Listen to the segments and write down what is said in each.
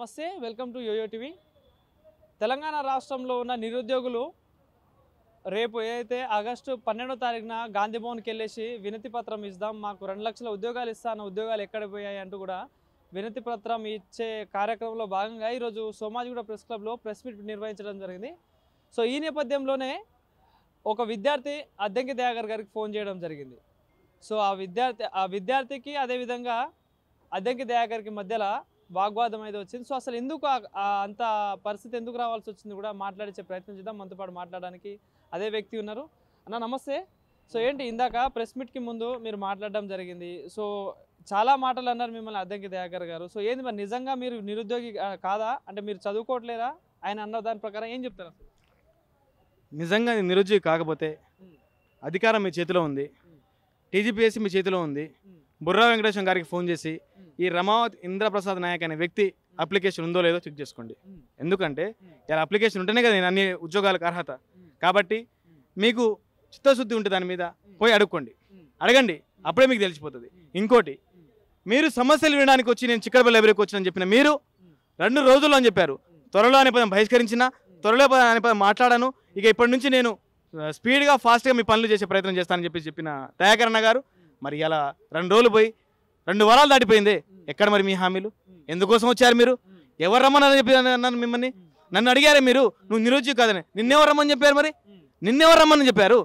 నమస్తే welcome to YoYo TV. Telangana రాష్ట్రంలో ఉన్న నిరుద్యోగులు రేపు ఏదైతే ఆగస్టు 12వ తారీఖున గాంధీ భవన్కి వెళ్ళేసి వినతి పత్రం ఇద్దాం, మాకు 2 లక్షల ఉద్యోగాలు ఇస్తాను, ఉద్యోగాలు ఎక్కడ పోయాయి అంటూ కూడా వినతి పత్రం ఇచ్చే కార్యక్రమంలో భాగంగా ఈరోజు సోమాజిగూడ ప్రెస్ క్లబ్లో ప్రెస్ మీట్ నిర్వహించడం జరిగింది. సో ఈ నేపథ్యంలోనే ఒక విద్యార్థి అద్దంకి దయాకర్ గారికి ఫోన్ చేయడం జరిగింది. సో ఆ విద్యార్థికి అదేవిధంగా అద్దంకి దయాకర్కి మధ్యలో వాగ్వాదం అయితే వచ్చింది. సో అసలు ఎందుకు అంత పరిస్థితి ఎందుకు రావాల్సి వచ్చింది కూడా మాట్లాడించే ప్రయత్నం చేద్దాం. మనతో పాటు మాట్లాడడానికి అదే వ్యక్తి ఉన్నారు. అన్న నమస్తే. సో ఏంటి ఇందాక ప్రెస్ మీట్కి ముందు మీరు మాట్లాడడం జరిగింది. సో చాలా మాటలు అన్నారు మిమ్మల్ని అద్దంకి దయాకర్ గారు. సో ఏంది మరి నిజంగా మీరు నిరుద్యోగి కాదా, అంటే మీరు చదువుకోవట్లేదా? ఆయన అన్న దాని ప్రకారం ఏం చెప్తారు? అసలు నిజంగా నిరుద్యోగి కాకపోతే అధికారం మీ చేతిలో ఉంది, టీజీపీఎస్సీ మీ చేతిలో ఉంది. బుర్రా వెంకటేశ్వర గారికి ఫోన్ చేసి ఈ రమావత్ ఇంద్రప్రసాద్ నాయక్ అనే వ్యక్తి అప్లికేషన్ ఉందో లేదో చెక్ చేసుకోండి. ఎందుకంటే ఇలా అప్లికేషన్ ఉంటేనే కదా నేను అన్ని ఉద్యోగాలకు అర్హత. కాబట్టి మీకు చిత్తశుద్ధి ఉంటే దాని మీద పోయి అడగండి, అప్పుడే మీకు తెలిసిపోతుంది. ఇంకోటి, మీరు సమస్యలు వినడానికి వచ్చి నేను చిక్కడపల్లి లైబ్రరీకి వచ్చినని చెప్పిన మీరు 2 రోజుల్లో అని చెప్పారు. త్వరలో అనే పదం బహిష్కరించిన, త్వరలో అనే పదం మాట్లాడాను. ఇక ఇప్పటి నుంచి నేను స్పీడ్గా ఫాస్ట్గా మీ పనులు చేసే ప్రయత్నం చేస్తానని చెప్పిన దయాకర్ అన్న గారు మరి ఇలా 2 రోజులు పోయి 2 వారాలు దాటిపోయింది. ఎక్కడ మరి మీ హామీలు? ఎందుకోసం వచ్చారు మీరు? ఎవరు రమ్మని చెప్పి అన్నాను మిమ్మల్ని? నన్ను అడిగారే మీరు, నువ్వు నిరుద్యోగి కాదని. నిన్నెవరు రమ్మని చెప్పారు? మరి నిన్నెవరు రమ్మని చెప్పారు?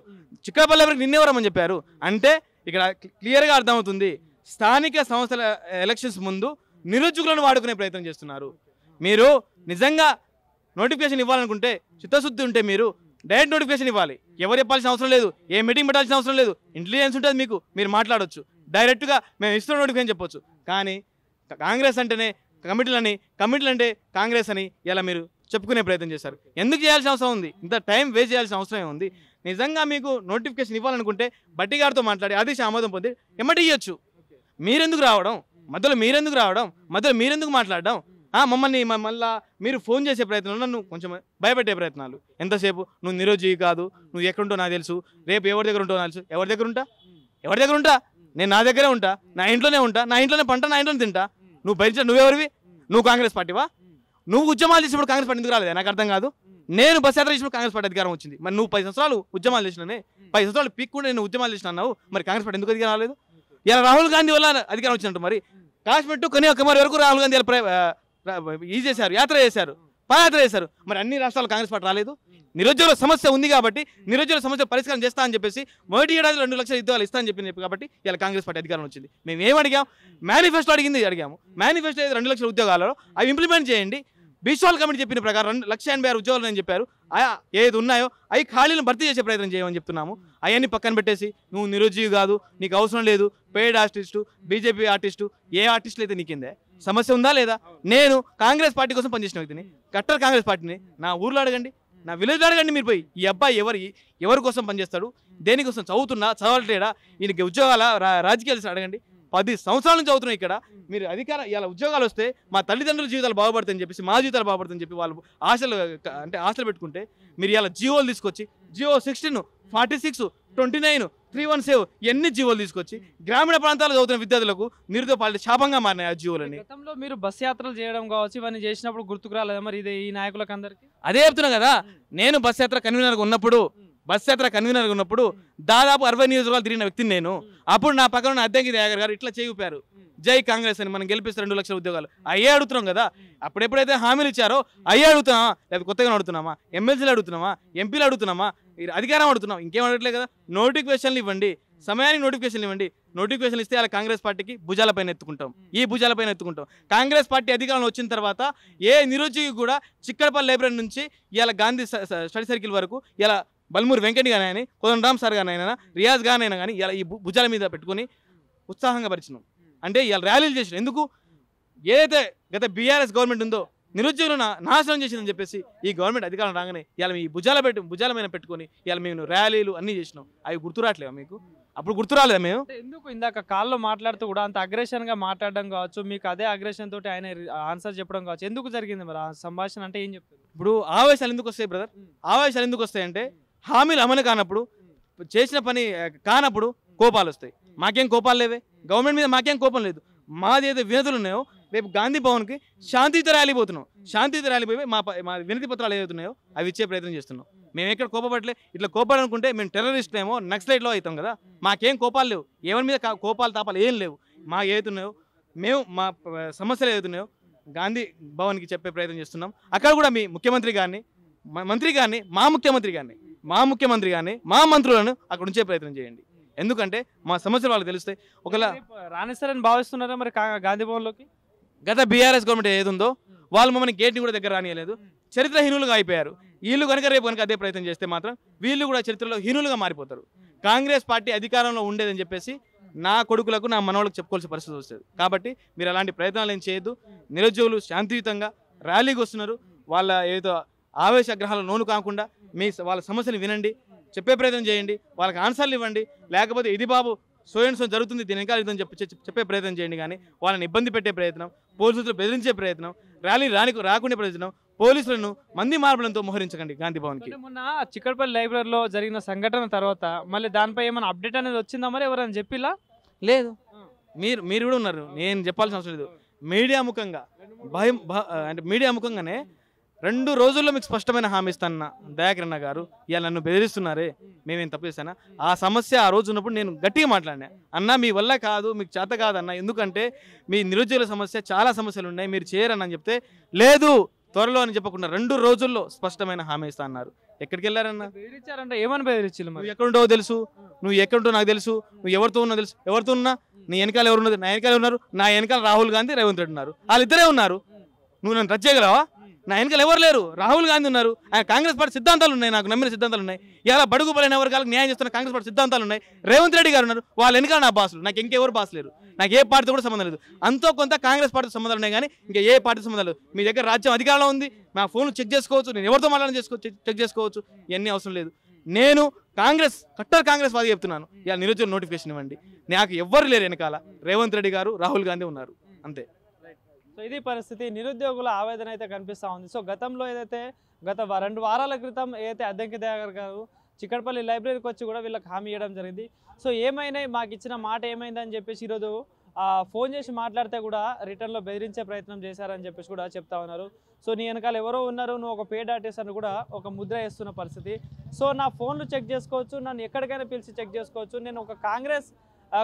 చిక్కడపల్లి ఎవరికి నిన్నెవరు రమ్మని చెప్పారు? అంటే ఇక్కడ క్లియర్గా అర్థమవుతుంది, స్థానిక సంస్థల ఎలక్షన్స్ ముందు నిరుద్యోగులను వాడుకునే ప్రయత్నం చేస్తున్నారు. మీరు నిజంగా నోటిఫికేషన్ ఇవ్వాలనుకుంటే, చిత్తశుద్ధి ఉంటే మీరు డైరెక్ట్ నోటిఫికేషన్ ఇవ్వాలి. ఎవరు చెప్పాల్సిన అవసరం లేదు, ఏ మీటింగ్ పెట్టాల్సిన అవసరం లేదు. ఇంటెలిజెన్స్ ఉంటుంది మీకు, మీరు మాట్లాడవచ్చు, డైరెక్ట్గా మేము ఇస్తున్న నోటిఫికేషన్ చెప్పొచ్చు. కానీ కాంగ్రెస్ అంటేనే కమిటీలు అంటే కాంగ్రెస్ అని ఇలా మీరు చెప్పుకునే ప్రయత్నం చేశారు. ఎందుకు చేయాల్సిన అవసరం ఉంది? ఇంత టైం వేస్ట్ చేయాల్సిన అవసరం ఉంది? నిజంగా మీకు నోటిఫికేషన్ ఇవ్వాలనుకుంటే బట్టి గారితో మాట్లాడి ఆదేశం ఆమోదం పొంది ఎమ్మటి ఇవ్వచ్చు. మీరెందుకు రావడం మధ్యలో? మధ్యలో మీరెందుకు మాట్లాడడం? మమ్మల్ని మీరు ఫోన్ చేసే ప్రయత్నంలో నన్ను కొంచెం భయపెట్టే ప్రయత్నాలు. ఎంతసేపు నువ్వు నిరుద్యోగి కాదు, నువ్వు ఎక్కడుంటో నాకు తెలుసు, రేపు ఎవరి దగ్గర ఉంటావు తెలుసు. ఎవరి దగ్గర ఉంటా? నేను నా దగ్గరే ఉంటా, నా ఇంట్లోనే ఉంటా, నా ఇంట్లోనే పంట, నా ఇంట్లోనే తింటా. నువ్వు బయట నువ్వెవరివి? నువ్వు కాంగ్రెస్ పార్టీవా? నువ్వు ఉద్యమాలు చేసినప్పుడు కాంగ్రెస్ పార్టీ ఎందుకు రాలేదు? నాకు అర్థం కాదు. నేను బస్ యాత్ర చేసినప్పుడు కాంగ్రెస్ పార్టీ అధికారం వచ్చింది. మరి నువ్వు 10 సంవత్సరాలు ఉద్యమాలు చేసినానే, 10 సంవత్సరాలు పీక్కుండా నేను ఉద్యమాలు చేసిన అన్నావు. మరి కాంగ్రెస్ పార్టీ ఎందుకు అధికారం రాలేదు? ఇలా రాహుల్ గాంధీ వల్ల అధికారం వచ్చినట్టు. మరి కాశ్మీర్ టు కన్యాకుమారి వరకు రాహుల్ గాంధీ యాత్ర చేశారు, పాదయాత్ర చేశారు. మరి అన్ని రాష్ట్రాలు కాంగ్రెస్ పార్టీ రాలేదు. నిరుద్యోగుల సమస్య ఉంది కాబట్టి నిరుద్యోగుల సమస్య పరిష్కారం చేస్తా అని చెప్పేసి మొదటి ఏడాది 2 లక్షల ఉద్యోగాలు ఇస్తా అని చెప్పి కాబట్టి ఇలా కాంగ్రెస్ పార్టీ అధికారం వచ్చింది. మేము ఏం అడిగాము? మేనిఫెస్టో అడిగాము. మేనిఫెస్టో 2 లక్షల ఉద్యోగాలు అవి ఇంప్లిమెంట్ చేయండి. బీశ్వాల్ కమిటీ చెప్పిన ప్రకారం 1,86,000 ఉద్యోగాలు అని చెప్పారు. ఏది ఉన్నాయో అవి ఖాళీలను భర్తీ చేసే ప్రయత్నం చేయమని చెప్తున్నాము. అవన్నీ పక్కన పెట్టేసి నువ్వు నిరుద్యోగి కాదు, నీకు అవసరం లేదు, పెయిడ్ ఆర్టిస్టు, బీజేపీ ఆర్టిస్టు, ఏ ఆర్టిస్టులు అయితే నీకిందే సమస్య ఉందా లేదా? నేను కాంగ్రెస్ పార్టీ కోసం పనిచేసిన వ్యక్తిని, కట్టర్ కాంగ్రెస్ పార్టీని. నా ఊర్లో అడగండి, నా విలేజ్లో అడగండి. మీరు పోయి ఈ అబ్బాయి ఎవరి కోసం పనిచేస్తాడు, దేనికోసం చదవట్లేడా, ఈయనకి ఉద్యోగాల రాజకీయాలు అడగండి. 10 సంవత్సరాల నుంచి చదువుతున్నాయి ఇక్కడ. మీరు అధికారం ఇలా ఉద్యోగాలు వస్తే మా తల్లిదండ్రుల జీవితాలు బాగుపడతాయని చెప్పేసి, మా జీవితాలు బాగుపడతాయని చెప్పి వాళ్ళు ఆశలు పెట్టుకుంటే మీరు ఇలా జీవోలు తీసుకొచ్చి, జియో 16, 46, 29, 317 ఎన్ని జీవోలు తీసుకొచ్చి గ్రామీణ ప్రాంతాల్లో చదువుతున్న విద్యార్థులకు నిరుద్యోగ పాలిటీ శాపంగా మారినాయి ఆ జీవోలని. గతంలో మీరు బస్ యాత్రలు చేయడం కావచ్చు, ఇవన్నీ చేసినప్పుడు గుర్తుకు రాలేదా మరి ఇది ఈ నాయకులకు అందరికీ? అదే చెప్తున్నా కదా, నేను బస్ యాత్ర కన్వీనర్గా ఉన్నప్పుడు దాదాపు 60 నియోజకవర్గాలు తిరిగిన వ్యక్తిని నేను. అప్పుడు నా పక్కన ఉన్న అద్దంకి దయాకర్ గారు ఇట్లా చేయిపారు, జై కాంగ్రెస్ అని, మనం గెలిపిస్తే 2 లక్షల ఉద్యోగాలు. అయ్యే అడుగుతున్నాం కదా. అప్పుడెప్పుడైతే హామీలు ఇచ్చారో అయ్యే అడుగుతున్నామా? లేదా కొత్తగా అడుగుతున్నామా? ఎమ్మెల్సీలు అడుగుతున్నామా? ఎంపీలు అడుగుతున్నామా? అధికారం అడుగుతున్నాం, ఇంకేం అడగట్లేదు కదా. నోటిఫికేషన్లు ఇవ్వండి, సమయానికి నోటిఫికేషన్లు ఇవ్వండి. నోటిఫికేషన్లు ఇస్తే అలా కాంగ్రెస్ పార్టీకి భుజాలపైన ఎత్తుకుంటాం. కాంగ్రెస్ పార్టీ అధికారంలో వచ్చిన తర్వాత ఏ నిరుద్యోగి కూడా చిక్కడపల్లి లైబ్రరీ నుంచి ఇలా గాంధీ స్టడీ సర్కిల్ వరకు ఇలా బల్మూరి వెంకటి గానైనా, కోదండరామ్ సార్ గానైనా, రియాజ్ గానైనా కానీ ఇలా ఈ భుజాల మీద పెట్టుకొని ఉత్సాహంగా పరిచినాం. అంటే ఇలా ర్యాలీలు చేసిన ఎందుకు? ఏదైతే గత బీఆర్ఎస్ గవర్నమెంట్ ఉందో నిరుద్యోగులను నాశనం చేసిందని చెప్పేసి ఈ గవర్నమెంట్ అధికారం రాగానే ఇలా మీ భుజాల మీద పెట్టుకొని ఇలా మేము ర్యాలీలు అన్నీ చేసినాం. అవి గుర్తు రావట్లేవా మీకు? అప్పుడు గుర్తు రాలేదా మేము? ఎందుకు ఇందాక కాల్లో మాట్లాడుతూ కూడా అంత అగ్రెషన్గా మాట్లాడడం కావచ్చు, మీకు అదే అగ్రెషన్ తోటి ఆయన ఆన్సర్ చెప్పడం కావచ్చు, ఎందుకు జరిగింది మరి ఆ సంభాషణ? అంటే ఏం చెప్తారు? ఇప్పుడు ఆవేశాలు ఎందుకు వస్తాయి బ్రదర్? ఆవేశాలు ఎందుకు వస్తాయంటే హామీలు అమలు కానప్పుడు, చేసిన పని కానప్పుడు కోపాలు వస్తాయి. మాకేం కోపాలు లేవే, గవర్నమెంట్ మీద మాకేం కోపం లేదు. మాది ఏదో వినతులు ఉన్నాయో రేపు గాంధీ భవన్కి శాంతియుత ర్యాలీ పోతున్నాం. శాంతియుత ర్యాలీ పోయి మా వినతి పత్రాలు ఏవైతున్నాయో అవి ఇచ్చే ప్రయత్నం చేస్తున్నాం. మేము ఎక్కడ కోపపడలే. ఇట్లా కోపాలనుకుంటే మేము టెర్రరిస్ట్ ఏమో నక్సలైట్లో అవుతాం కదా. మాకేం కోపాలు లేవు, ఎవరి మీద కోపాలు తాపాలు ఏం లేవు. మా ఏతున్నాయో మేము మా సమస్యలు ఏదైతున్నాయో గాంధీ భవన్కి చెప్పే ప్రయత్నం చేస్తున్నాం. అక్కడ కూడా మీ ముఖ్యమంత్రి గారిని మంత్రి గారిని మా ముఖ్యమంత్రి గారిని మా మంత్రులను అక్కడ ఉంచే ప్రయత్నం చేయండి. ఎందుకంటే మా సమస్యలు వాళ్ళకి తెలుస్తాయి. ఒకవేళ రాణిస్తారని భావిస్తున్నారా మరి గాంధీ భవన్లోకి? గత బీఆర్ఎస్ గవర్నమెంట్ ఏదుందో వాళ్ళు మమ్మల్ని గేట్ని కూడా దగ్గర రానియలేదు. చరిత్రహీనులుగా అయిపోయారు. వీళ్ళు రేపు కనుక అదే ప్రయత్నం చేస్తే మాత్రం వీళ్ళు కూడా చరిత్రలో హీనులుగా మారిపోతారు. కాంగ్రెస్ పార్టీ అధికారంలో ఉండేదని చెప్పేసి నా కొడుకులకు నా మనవాళ్ళకు చెప్పుకోవాల్సిన పరిస్థితి వస్తుంది. కాబట్టి మీరు అలాంటి ప్రయత్నాలు ఏం చేయొద్దు. నిరుద్యోగులు శాంతియుతంగా ర్యాలీకి వస్తున్నారు. వాళ్ళ ఏదో ఆవేశగ్రహాలు నోను కాకుండా వాళ్ళ సమస్యలు వినండి, చెప్పే ప్రయత్నం చేయండి, వాళ్ళకి ఆన్సర్లు ఇవ్వండి. లేకపోతే ఇది బాబు సో జరుగుతుంది దీని వెనకాల ఇదని చెప్పే ప్రయత్నం చేయండి. కానీ వాళ్ళని ఇబ్బంది పెట్టే ప్రయత్నం, పోలీసులతో బెదిరించే ప్రయత్నం, ర్యాలీ రాకుండా ప్రయత్నం, పోలీసులను మంది మార్పులతో మోహరించకండి గాంధీ భవన్కి. మొన్న చిక్కడపల్లి లైబ్రరీలో జరిగిన సంఘటన తర్వాత మళ్ళీ దానిపై ఏమైనా అప్డేట్ అనేది వచ్చిందా మరి? ఎవరైనా చెప్పిలా? లేదు. మీరు కూడా ఉన్నారు, నేను చెప్పాల్సిన అవసరం లేదు. మీడియా ముఖంగా అంటే మీడియా ముఖంగానే 2 రోజుల్లో మీకు స్పష్టమైన హామీ ఇస్తానన్న దయాకర్ అన్న గారు ఇవాళ నన్ను బెదిరిస్తున్నారే, మేమేం తప్పు చేశానా? ఆ సమస్య ఆ రోజు ఉన్నప్పుడు నేను గట్టిగా మాట్లాడినా, అన్న మీ వల్ల కాదు, మీకు చేత కాదన్న, ఎందుకంటే మీ నిరుద్యోగుల సమస్య చాలా సమస్యలు ఉన్నాయి, మీరు చేయరని అని చెప్తే లేదు త్వరలో అని చెప్పకుండా 2 రోజుల్లో స్పష్టమైన హామీ ఇస్తా అన్నారు. ఎక్కడికి వెళ్ళారన్న? బెదిరించారంటే ఏమని బెదిరించారు? నువ్వు ఎక్కడుంటావో తెలుసు, నువ్వు ఎక్కడుంటావు నాకు తెలుసు, నువ్వు ఎవరితో ఉన్నావు తెలుసు. ఎవరితో ఉన్నా నీ వెనకాల ఎవరున్నది? నా వెనకాల ఉన్నారు. నా వెనకాల రాహుల్ గాంధీ, రేవంత్ రెడ్డి ఉన్నారు. వాళ్ళిద్దరే ఉన్నారు. నువ్వు నన్ను టచ్ చేయగలవా? నా వెనకాల ఎవరు లేరు. రాహుల్ గాంధీ ఉన్నారు. ఆయన కాంగ్రెస్ పార్టీ సిద్ధాంతాలు ఉన్నాయి, నాకు నమ్మిన సిద్ధాంతాలు ఉన్నాయి. ఇలా బడుగు బలైన వర్గాలకు న్యాయం చేస్తున్న కాంగ్రెస్ పార్టీ సిద్ధాంతాలు ఉన్నాయి. రేవంత్ రెడ్డి గారు ఉన్నారు. వాళ్ళ వెనకాల నా బాసులు. నాకు ఇంకెవరు బాస్ లేరు. నాకు ఏ పార్టీతో కూడా సంబంధం లేదు. అంతో కొంత కాంగ్రెస్ పార్టీతో సంబంధాలు ఉన్నాయి, కానీ ఇంకా ఏ పార్టీ సంబంధం లేదు. మీ దగ్గర రాజ్యం అధికారంలో ఉంది, మా ఫోన్లు చెక్ చేసుకోవచ్చు, నేను ఎవరితో మాట్లాడని చెక్ చేసుకోవచ్చు. ఇవన్నీ అవసరం లేదు. నేను కట్టర్ కాంగ్రెస్ వాది చెప్తున్నాను. ఇలా నిరుద్యోగ నోటిఫికేషన్ ఇవ్వండి. నాకు ఎవ్వరు లేరు వెనకాల. రేవంత్ రెడ్డి గారు, రాహుల్ గాంధీ ఉన్నారు, అంతే. సో ఇది పరిస్థితి. నిరుద్యోగుల ఆవేదన అయితే కనిపిస్తూ ఉంది. సో గతంలో ఏదైతే గత 2 వారాల క్రితం ఏదైతే అద్దంకి దయాకర్ గారు చిక్కడపల్లి లైబ్రరీకి వచ్చి కూడా వీళ్ళకి హామీ ఇవ్వడం జరిగింది. సో ఏమైనా మాకు ఇచ్చిన మాట ఏమైందని చెప్పేసి ఈరోజు ఫోన్ చేసి మాట్లాడితే కూడా రిటర్న్లో బెదిరించే ప్రయత్నం చేశారని చెప్పేసి కూడా చెప్తా ఉన్నారు. సో నీ వెనకాల ఎవరో ఉన్నారు, నువ్వు ఒక పేడ్ ఆర్టిస్ట్ అని కూడా ఒక ముద్ర వేస్తున్న పరిస్థితి. సో నా ఫోన్లు చెక్ చేసుకోవచ్చు, నన్ను ఎక్కడికైనా పిలిచి చెక్ చేసుకోవచ్చు. నేను ఒక కాంగ్రెస్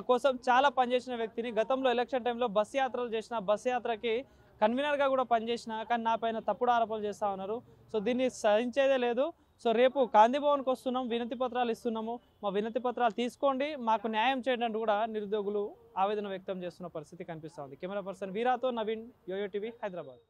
కోసం చాలా పనిచేసిన వ్యక్తిని. గతంలో ఎలక్షన్ టైంలో బస్ యాత్రలు చేసిన, బస్ యాత్రకి కన్వీనర్గా కూడా పనిచేసిన, కానీ నా పైన తప్పుడు ఆరోపణలు చేస్తూ ఉన్నారు. సో దీన్ని సహించేదే లేదు. సో రేపు గాంధీ భవన్కి వస్తున్నాం, వినతి పత్రాలు ఇస్తున్నాము, మా వినతి పత్రాలు తీసుకోండి, మాకు న్యాయం చేయండి అంటూ కూడా నిరుద్యోగులు ఆవేదన వ్యక్తం చేస్తున్న పరిస్థితి కనిపిస్తూ ఉంది. కెమెరా పర్సన్ వీరాతో నవీన్, యోయో టీవీ, హైదరాబాద్.